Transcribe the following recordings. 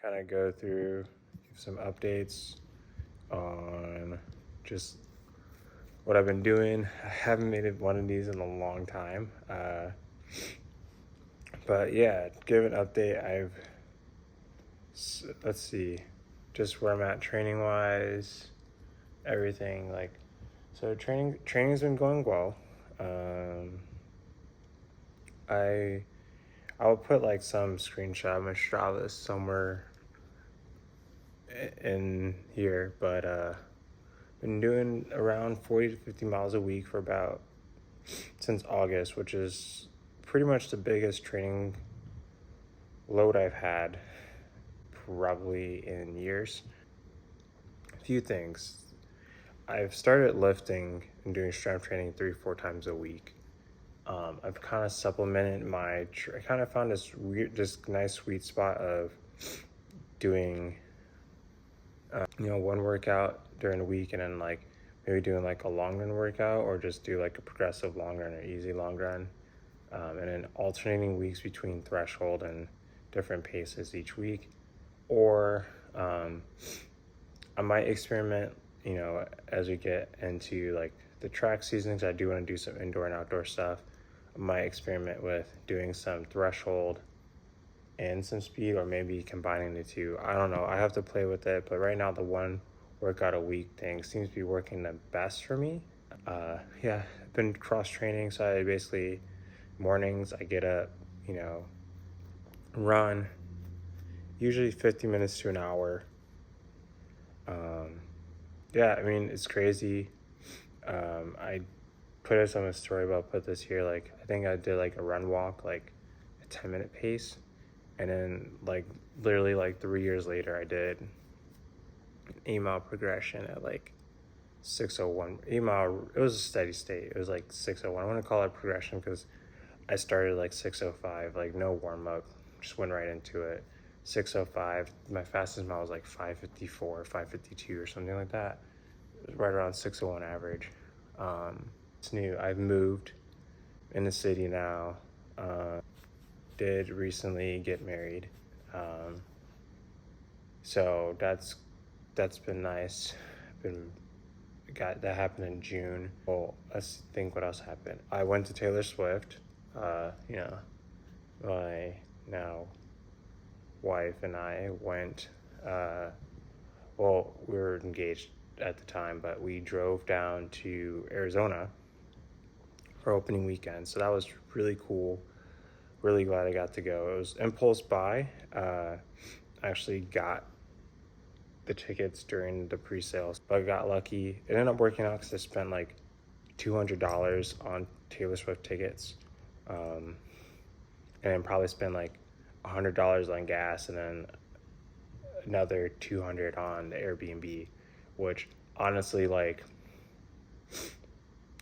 kind of go through, give some updates on just what I've been doing. I haven't made one of these in a long time. But yeah, give an update. Let's see, just where I'm at training wise, everything. So training's been going well. I'll put like some screenshot of my Strava somewhere in here, but been doing around 40 to 50 miles a week for since August, which is pretty much the biggest training load I've had probably in years. A few things. I've started lifting and doing strength training 3-4 times a week. I've kind of supplemented I kind of found this nice sweet spot of doing, one workout during the week and then like maybe doing like a long run workout, or just do like a progressive long run or easy long run, and then alternating weeks between threshold and different paces each week. Or I might experiment, as we get into like the track seasons. I do want to do some indoor and outdoor stuff. I might experiment with doing some threshold and some speed, or maybe combining the two. I don't know. I have to play with it, but right now the one workout a week thing seems to be working the best for me. I've been cross training, so I basically mornings I get up, run, usually 50 minutes to an hour. It's crazy. I put this on a story, but I'll put this here. Like, I think I did like a run walk, like a 10-minute pace. And then like literally like 3 years later, I did an 8-mile progression at like 6:01. 8-mile, it was a steady state. It was like 6:01. I want to call it progression because I started like 6:05, like no warm up, just went right into it. 6:05. My fastest mile was like 5:54, 5:52 or something like that. It was right around 6:01 average. It's new. I've moved in the city now. Did recently get married. So that's been nice. That happened in June. Well, let's think what else happened. I went to Taylor Swift. My now wife and I went. We were engaged at the time, but we drove down to Arizona for opening weekend. So that was really cool. Really glad I got to go. It was impulse buy. I actually got the tickets during the pre-sales, but I got lucky. It ended up working out because I spent like $200 on Taylor Swift tickets, and then probably spent like $100 on gas, and then another $200 on the Airbnb, which honestly, like,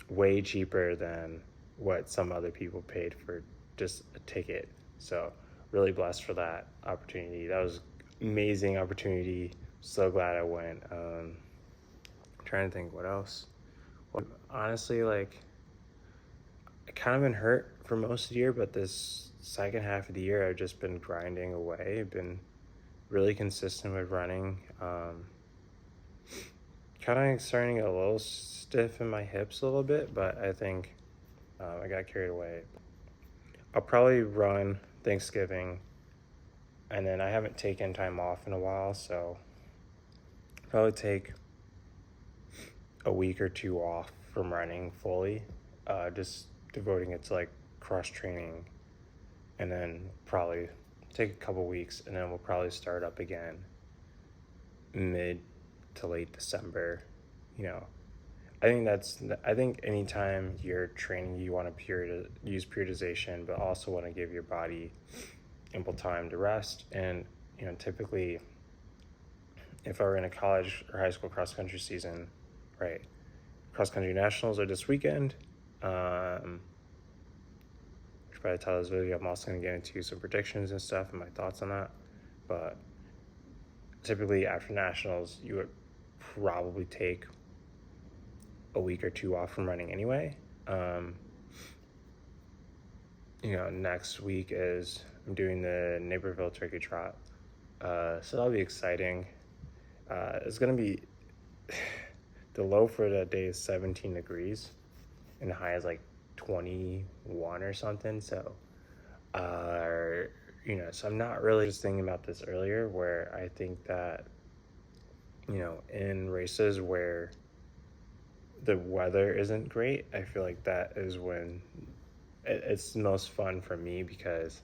way cheaper than what some other people paid for just a ticket. So really blessed for that opportunity. That was amazing opportunity. So glad I went. Trying to think what else. Well, honestly, like, I kind of been hurt for most of the year, but this second half of the year I've just been grinding away. I've been really consistent with running. Kind of starting to get a little stiff in my hips a little bit, but I think I got carried away. I'll probably run Thanksgiving, and then I haven't taken time off in a while, so probably take a week or two off from running fully, just devoting it to like cross training, and then probably take a couple weeks, and then we'll probably start up again mid to late December. I think anytime you're training, you want to use periodization, but also want to give your body ample time to rest. And typically, if I were in a college or high school cross country season, right, cross country nationals are this weekend. Which by the title of this video, I'm also going to get into some predictions and stuff and my thoughts on that. But typically after nationals, you would probably take a week or two off from running anyway. Next week I'm doing the Naperville Turkey Trot. So that'll be exciting. It's gonna be the low for that day is 17 degrees, and the high is like 21 or something. So, so I'm not really just thinking about this earlier, where I think that, in races where the weather isn't great, I feel like that is when it's the most fun for me, because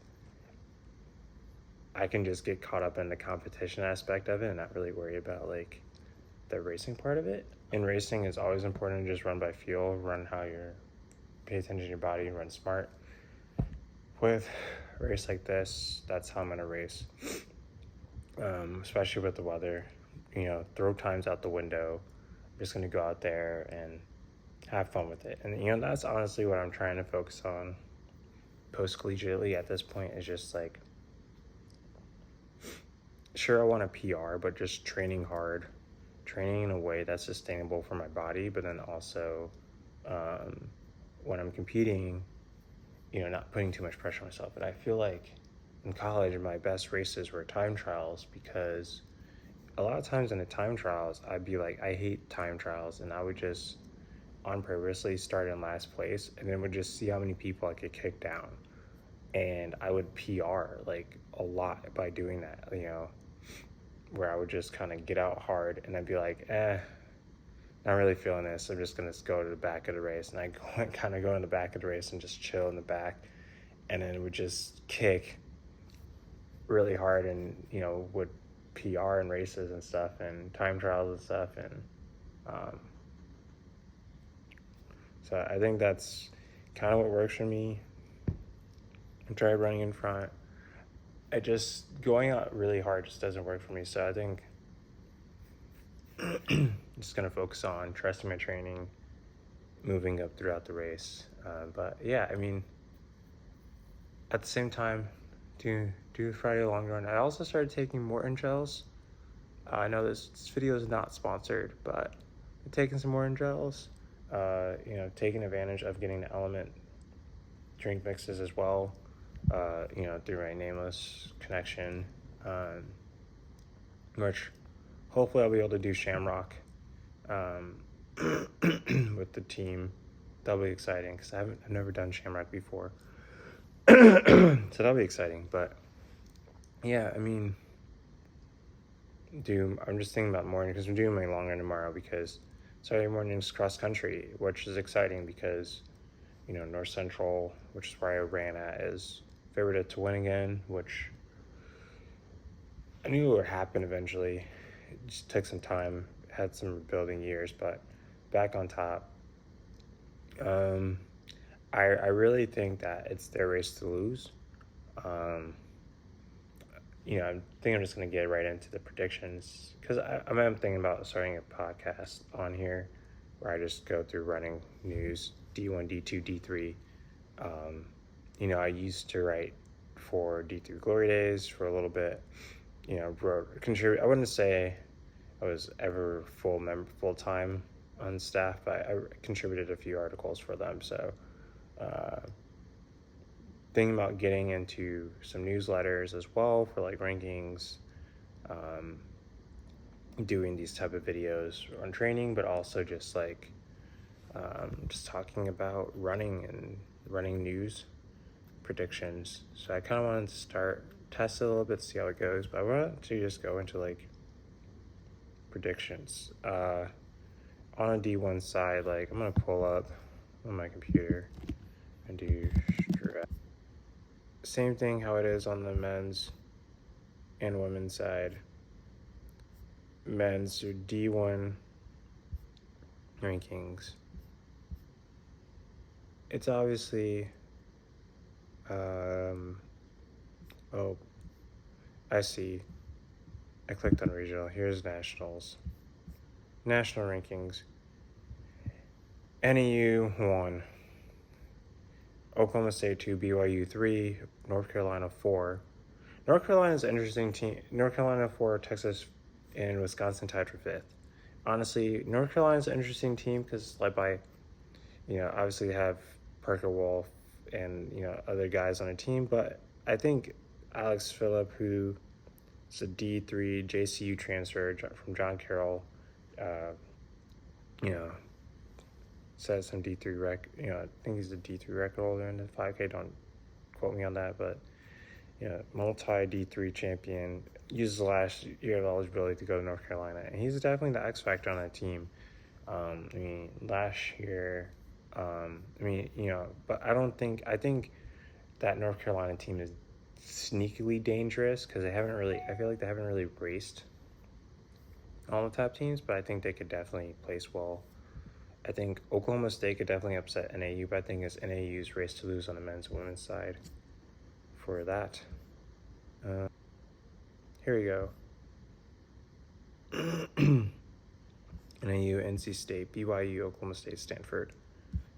I can just get caught up in the competition aspect of it and not really worry about like the racing part of it. In racing, it's always important to just run by feel, run how you're, pay attention to your body, and run smart. With a race like this, that's how I'm gonna race. Especially with the weather, throw times out the window. I'm just gonna go out there and have fun with it. And that's honestly what I'm trying to focus on post collegiately at this point, is just like, sure, I want a PR, but just training hard, training in a way that's sustainable for my body, but then also when I'm competing, not putting too much pressure on myself. But I feel like in college, my best races were time trials, because a lot of times in the time trials, I'd be like, I hate time trials, and I would just on purposely start in last place, and then would just see how many people I could kick down, and I would PR like a lot by doing that, where I would just kind of get out hard, and I'd be like, not really feeling this. I'm just gonna go to the back of the race, and I kind of go in the back of the race and just chill in the back, and then would just kick really hard, and would PR in races and stuff, and time trials and stuff, and so I think that's kind of what works for me. I try running in front. Going out really hard just doesn't work for me. So I think I'm just gonna focus on trusting my training, moving up throughout the race. But yeah, I mean, at the same time, do Friday long run. I also started taking more Ncaa. I know this video is not sponsored, but I'm taking some more Ncaa. Taking advantage of getting the Element drink mixes as well. Through my Nameless connection, which hopefully I'll be able to do Shamrock with the team. That'll be exciting, because I've never done Shamrock before. So that'll be exciting. But yeah, I mean, I'm just thinking about morning, because I'm doing my long run tomorrow, because Saturday morning's cross country, which is exciting because North Central, which is where I ran at, is favored to win again, which I knew would happen eventually. It just took some time, had some rebuilding years, but back on top. I really think that it's their race to lose. I think I'm just going to get right into the predictions, because I'm thinking about starting a podcast on here where I just go through running news, D1, D2, D3. I used to write for D3 Glory Days for a little bit. Contribute. I wouldn't say I was ever full time on staff, but I contributed a few articles for them. So, thinking about getting into some newsletters as well for like rankings, doing these type of videos on training, but also just like just talking about running and running news predictions. So I kind of wanted to test it a little bit, see how it goes, but I wanted to just go into like predictions. On a D1 side, like I'm gonna pull up on my computer and do same thing how it is on the men's and women's side. Men's D1 rankings. It's obviously I see. I clicked on regional. Here's nationals. National rankings. NAU 1. Oklahoma State 2, BYU 3, North Carolina 4. North Carolina is an interesting team. North Carolina 4, Texas, and Wisconsin tied for 5th. Honestly, North Carolina is an interesting team because led by, obviously have Parker Wolf and, other guys on the team. But I think Alex Phillip, who It's a D3 JCU transfer from John Carroll. You know, says some D3 rec. You know, I think he's a D3 record holder in the 5K. Don't quote me on that, but multi D3 champion. Uses the last year of eligibility to go to North Carolina, and he's definitely the X factor on that team. I mean, last year, but I think that North Carolina team is sneakily dangerous because I feel like they haven't really raced all the top teams, but I think they could definitely place well. I think Oklahoma State could definitely upset NAU, but I think it's NAU's race to lose on the men's and women's side for that. Here we go. NAU, NC State, BYU, Oklahoma State, Stanford.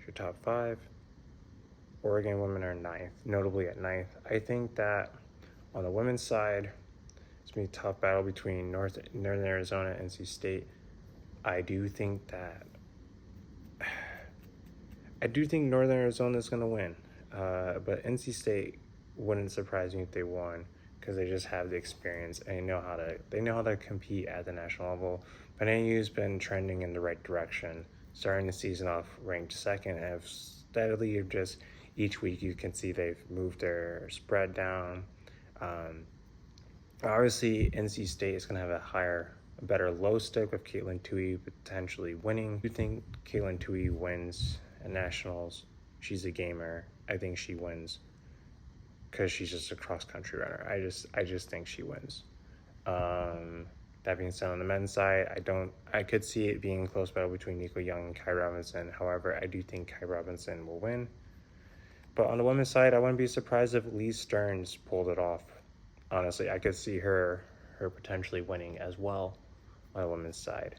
Your top 5. Oregon women are 9th, notably at 9th. I think that on the women's side, it's going to be a tough battle between Northern Arizona and NC State. I do think Northern Arizona is going to win, but NC State wouldn't surprise me if they won because they just have the experience and they know how to compete at the national level. But NAU's been trending in the right direction, starting the season off ranked 2nd and have steadily just each week you can see they've moved their spread down. Obviously, NC State is going to have a better low stick with Caitlin Tui potentially winning. I do think Caitlin Tui wins at nationals. She's a gamer. I think she wins because she's just a cross-country runner. I just think she wins. That being said, on the men's side, I could see it being a close battle between Nico Young and Kai Robinson. However, I do think Kai Robinson will win. But on the women's side, I wouldn't be surprised if Lee Stearns pulled it off. Honestly, I could see her potentially winning as well on the women's side.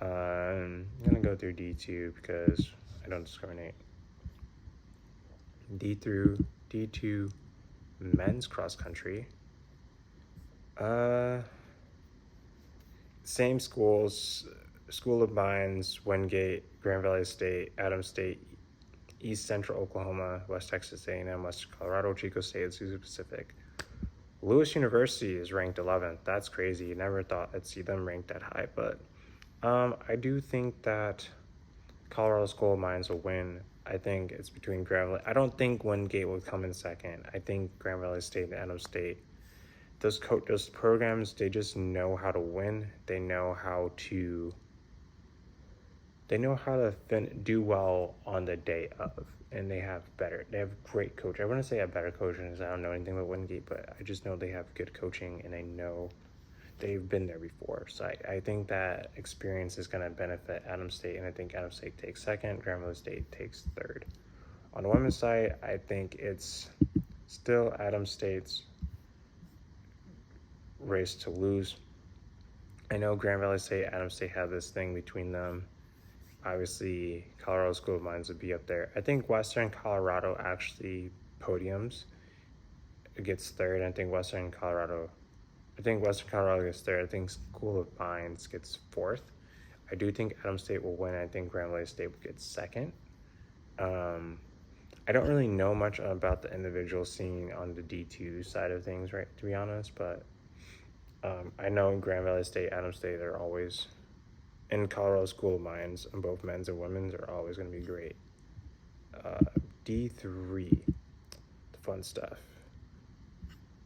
I'm going to go through D2 because I don't discriminate. D2 men's cross country. Same schools, School of Mines, Wingate, Grand Valley State, Adams State, East Central Oklahoma, West Texas A&M, Western Colorado, Chico State, and Southern Pacific. Lewis University is ranked 11th. That's crazy. You never thought I'd see them ranked that high, but I do think that Colorado School of Mines will win. I think it's between Grand Valley. I don't think Wingate will come in second. I think Grand Valley State and Adams State. Those programs, they just know how to win. They know how to do well on the day of, and they have great coach. I wouldn't say I have better coaching because I don't know anything about Wingate, but I just know they have good coaching and I know they've been there before. So I think that experience is going to benefit Adams State, and I think Adams State takes 2nd, Grand Valley State takes 3rd. On the women's side, I think it's still Adams State's race to lose. I know Grand Valley State, Adams State have this thing between them. Obviously, Colorado School of Mines would be up there. I think Western Colorado actually podiums. It gets 3rd. I think Western Colorado gets 3rd. I think School of Mines gets 4th. I do think Adams State will win. I think Grand Valley State will get 2nd. I don't really know much about the individual scene on the D2 side of things, right, to be honest, but I know Grand Valley State, Adams State are always, in Colorado School of Mines, and both men's and women's are always going to be great. D3, the fun stuff.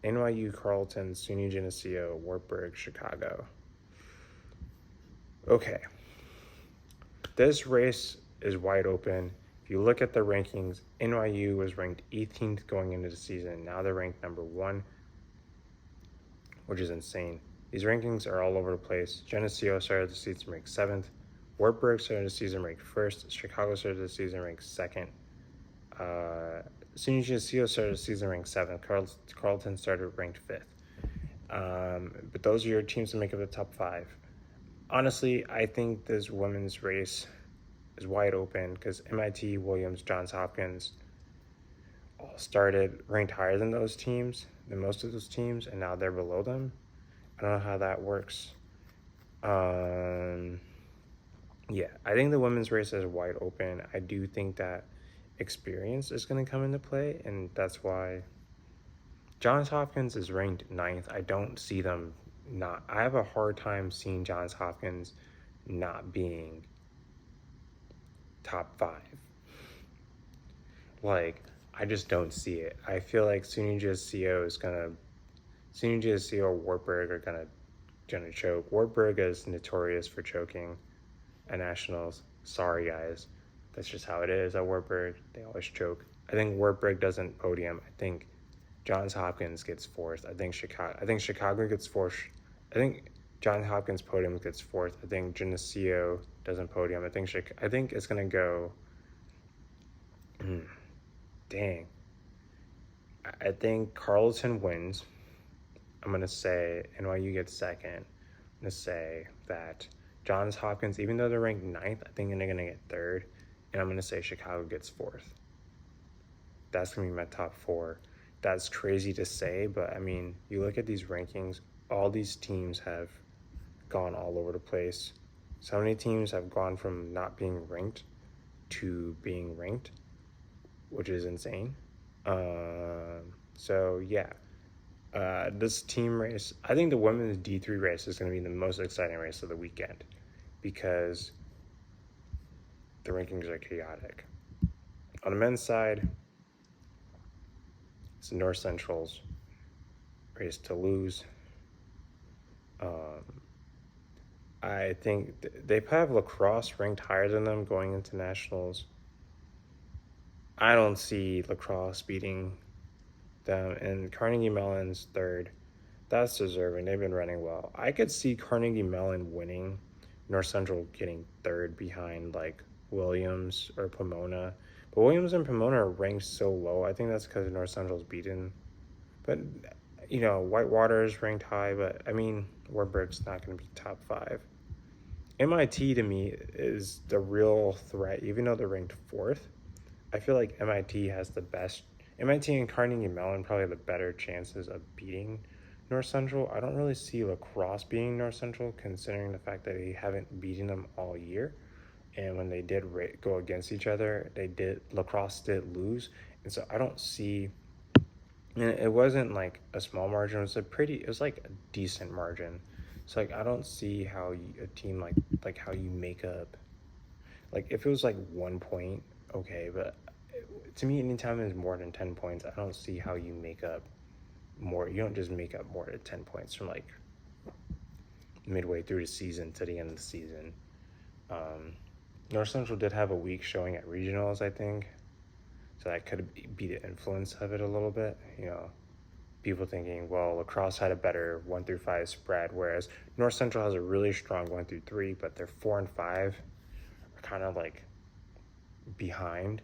NYU, Carleton, SUNY Geneseo, Wartburg, Chicago. Okay. This race is wide open. If you look at the rankings, NYU was ranked 18th going into the season. Now they're ranked number 1, which is insane. These rankings are all over the place. Geneseo started the season ranked 7th. Wartburg started the season ranked 1st. Chicago started the season ranked 2nd. SUNY Geneseo started the season ranked 7th. Carleton started ranked 5th. But those are your teams to make up the top 5. Honestly, I think this women's race is wide open because MIT, Williams, Johns Hopkins all started ranked higher than most of those teams, and now they're below them. I don't know how that works. Yeah, I think the women's race is wide open. I do think that experience is going to come into play, and that's why Johns Hopkins is ranked 9th. I don't see them not. I have a hard time seeing Johns Hopkins not being top 5. Like, I just don't see it. I feel like SUNY GSCO is gonna, SUNY GSCO or Wartburg are gonna choke. Wartburg is notorious for choking at nationals. Sorry guys, that's just how it is at Wartburg. They always choke. I think Wartburg doesn't podium. I think Johns Hopkins gets 4th. I think Chicago gets 4th. I think Johns Hopkins podium gets 4th. I think Geneseo doesn't podium. I think it's gonna go. Dang. I think Carleton wins. I'm gonna say NYU gets 2nd. I'm gonna say that Johns Hopkins, even though they're ranked 9th, I think they're gonna get 3rd. And I'm gonna say Chicago gets 4th. That's gonna be my top 4. That's crazy to say, but I mean, you look at these rankings, all these teams have gone all over the place. So many teams have gone from not being ranked to being ranked, which is insane. So yeah, this team race, I think the women's D3 race is going to be the most exciting race of the weekend because the rankings are chaotic. On the men's side, it's North Central's race to lose. I think they have lacrosse ranked higher than them going into nationals. I don't see lacrosse beating them, and Carnegie Mellon's 3rd. That's deserving. They've been running well. I could see Carnegie Mellon winning, North Central getting 3rd behind like Williams or Pomona. But Williams and Pomona are ranked so low. I think that's because North Central's beaten. But, you know, Whitewater is ranked high, but I mean, Wartburg's not going to be top 5. MIT to me is the real threat, even though they're ranked 4th. I feel like MIT has the best. MIT and Carnegie Mellon probably have the better chances of beating North Central. I don't really see lacrosse beating North Central, considering the fact that they haven't beaten them all year. And when they did go against each other, lacrosse did lose. And so I don't see, and it wasn't like a small margin. It was like a decent margin. So like, I don't see how a team like how you make up, like if it was like 1 point, okay, but to me, anytime there's more than 10 points, I don't see how you make up more. You don't just make up more than 10 points from like midway through the season to the end of the season. North Central did have a weak showing at regionals, I think, so that could be the influence of it a little bit. You know, people thinking, well, lacrosse had a better 1 through 5 spread, whereas North Central has a really strong 1 through 3, but their 4 and 5 are kind of like behind.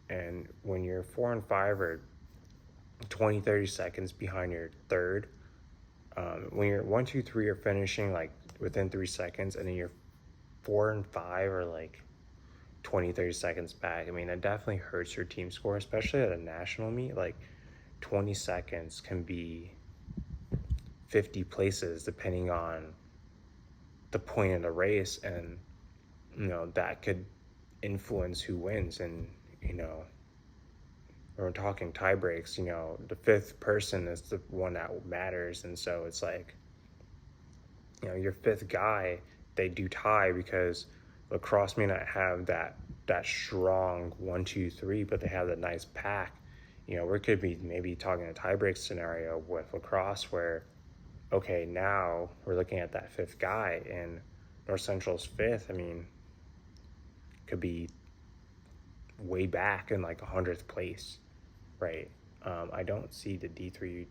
And when your 4 and 5 are 20-30 seconds behind your 3rd, when your 1, 2, 3 are finishing like within 3 seconds, and then your 4 and 5 are like 20-30 seconds back, I mean, it definitely hurts your team score, especially at a national meet. Like 20 seconds can be 50 places depending on the point of the race, and you know that could influence who wins. And you know, when we're talking tie breaks, you know, the 5th person is the one that matters. And so it's like, you know, your 5th guy, they do tie because lacrosse may not have that strong 1, 2, 3, but they have a nice pack. You know, we could be maybe talking a tie break scenario with lacrosse where, okay, now we're looking at that 5th guy, and North Central's 5th, I mean, could be way back in like 100th place, right? I don't see the D3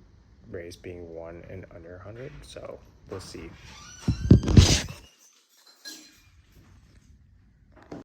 race being won in under 100, so we'll see.